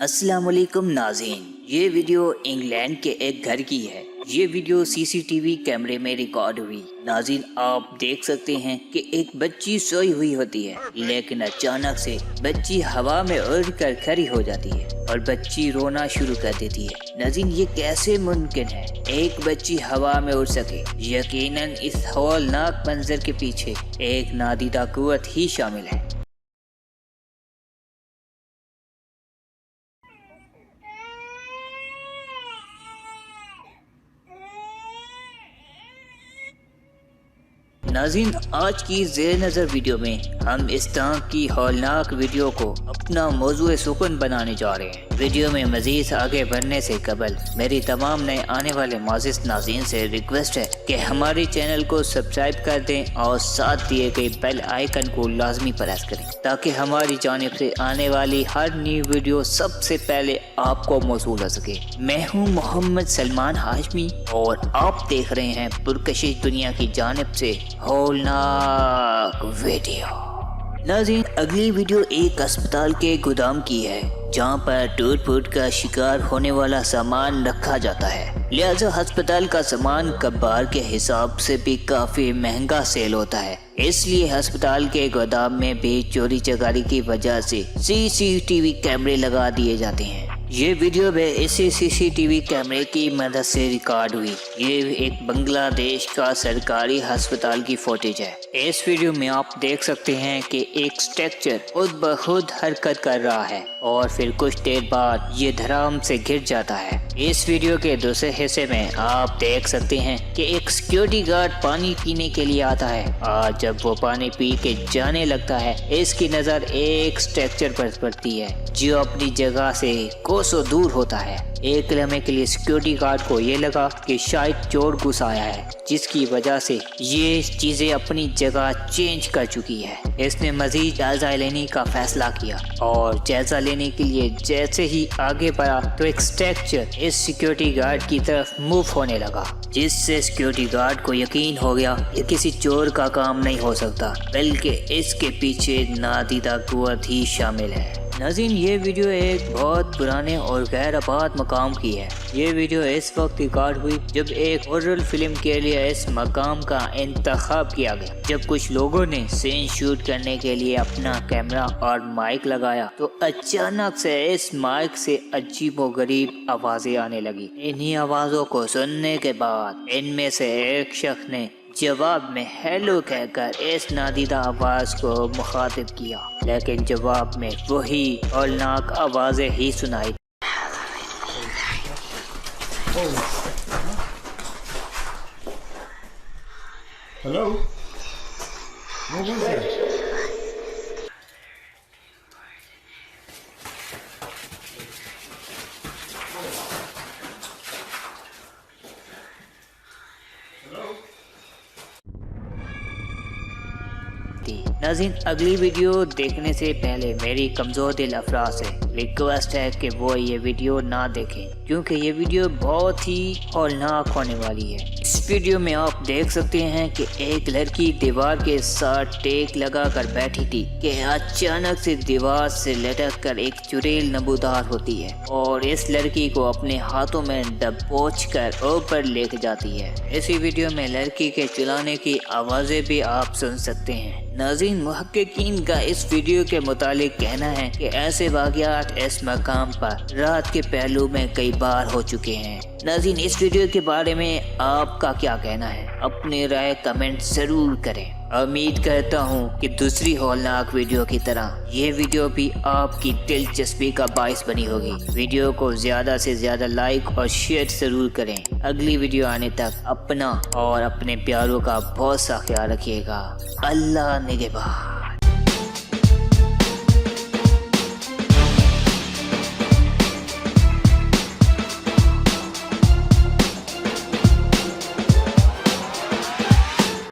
अस्सलाम वालेकुम नाज़रीन, ये वीडियो इंग्लैंड के एक घर की है। ये वीडियो सीसीटीवी कैमरे में रिकॉर्ड हुई। नाज़रीन, आप देख सकते हैं कि एक बच्ची सोई हुई होती है, लेकिन अचानक से बच्ची हवा में उड़कर खड़ी हो जाती है और बच्ची रोना शुरू कर देती है। नाज़रीन, ये कैसे मुमकिन है एक बच्ची हवा में उड़ सके? यकीनन इस हौलनाक मंजर के पीछे एक नादीदा कुव्वत ही शामिल है। नाज़रीन, आज की ज़ेर नज़र वीडियो में हम इस तरह की हौलनाक वीडियो को अपना मौजूए सुकून बनाने जा रहे हैं। वीडियो में मज़ीद आगे बढ़ने से कबल मेरी तमाम नए आने वाले मोअज़्ज़िज़ नाज़रीन से रिक्वेस्ट है कि हमारे चैनल को सब्सक्राइब कर दें और साथ दिए गए बेल आइकन को लाजमी प्रेस करें ताकि हमारी जानिब से आने वाली हर न्यू वीडियो सबसे पहले आपको मौसूल हो सके। मैं हूँ मोहम्मद सलमान हाशमी और आप देख रहे हैं पुरकशिश दुनिया की जानिब से हौलनाक वीडियो। नाज़रीन, अगली वीडियो एक अस्पताल के गोदाम की है जहाँ पर टूट फूट का शिकार होने वाला सामान रखा जाता है। लिहाजा अस्पताल का सामान कबाड़ के हिसाब से भी काफी महंगा सेल होता है, इसलिए अस्पताल के गोदाम में भी चोरी चकारी की वजह से सीसीटीवी कैमरे लगा दिए जाते हैं। ये वीडियो भी इसी सीसीटीवी कैमरे की मदद से रिकॉर्ड हुई। ये एक बांग्लादेश का सरकारी अस्पताल की फुटेज है। इस वीडियो में आप देख सकते हैं कि एक स्ट्रक्चर खुद ब खुद हरकत कर रहा है और फिर कुछ देर बाद ये धड़ाम से गिर जाता है। इस वीडियो के दूसरे हिस्से में आप देख सकते हैं कि एक सिक्योरिटी गार्ड पानी पीने के लिए आता है और जब वो पानी पी के जाने लगता है, इसकी नज़र एक स्ट्रक्चर पर पड़ती है जो अपनी जगह से कोसों दूर होता है। एक लम्हे के लिए सिक्योरिटी गार्ड को ये लगा कि शायद चोर घुस आया है, जिसकी वजह से ये चीजें अपनी जगह चेंज कर चुकी है। इसने मजीद जायजा लेने का फैसला किया और जायजा लेने के लिए जैसे ही आगे बढ़ा तो एक स्ट्रक्चर इस सिक्योरिटी गार्ड की तरफ मूव होने लगा, जिससे सिक्योरिटी गार्ड को यकीन हो गया ये किसी चोर का काम नहीं हो सकता, बल्कि इसके पीछे नादीदा कुव्वत ही शामिल है। नाज़रीन, ये वीडियो एक बहुत पुराने और गैर आबाद मकाम की है। ये वीडियो इस वक्त रिकॉर्ड हुई जब एक हॉरर फिल्म के लिए इस मकाम का इंतखाब किया गया। जब कुछ लोगों ने सीन शूट करने के लिए अपना कैमरा और माइक लगाया तो अचानक से इस माइक से अजीब व गरीब आवाजें आने लगी। इन्हीं आवाजों को सुनने के बाद इनमें से एक शख्स ने जवाब में हेलो कहकर इस नादीदा आवाज को मुखातिब किया, लेकिन जवाब में वही हौलनाक आवाजें ही सुनाई। Hello? What was that? नाज़रीन, अगली वीडियो देखने से पहले मेरी कमज़ोर दिल अफराद से रिक्वेस्ट है कि वो ये वीडियो ना देखें, क्योंकि ये वीडियो बहुत ही हौलनाक होने वाली है। इस वीडियो में आप देख सकते हैं कि एक लड़की दीवार के साथ टेक लगा कर बैठी थी कि अचानक से दीवार से लटक कर एक चुड़ैल नबूदार होती है और इस लड़की को अपने हाथों में दबोच कर ऊपर लेके जाती है। इसी वीडियो में लड़की के चिल्लाने की आवाज़ें भी आप सुन सकते हैं। नाज़रीन, मुहक्किकीन का इस वीडियो के मुतालिक कहना है कि ऐसे वाक़यात इस मकाम पर रात के पहलू में कई बार हो चुके हैं। नाज़रीन, इस वीडियो के बारे में आपका क्या कहना है? अपनी राय कमेंट ज़रूर करें। उम्मीद करता हूँ कि दूसरी हौलनाक वीडियो की तरह ये वीडियो भी आपकी दिलचस्पी का बाइस बनी होगी। वीडियो को ज़्यादा से ज़्यादा लाइक और शेयर ज़रूर करें। अगली वीडियो आने तक अपना और अपने प्यारों का बहुत सा ख्याल रखिएगा। अल्लाह निगहबान।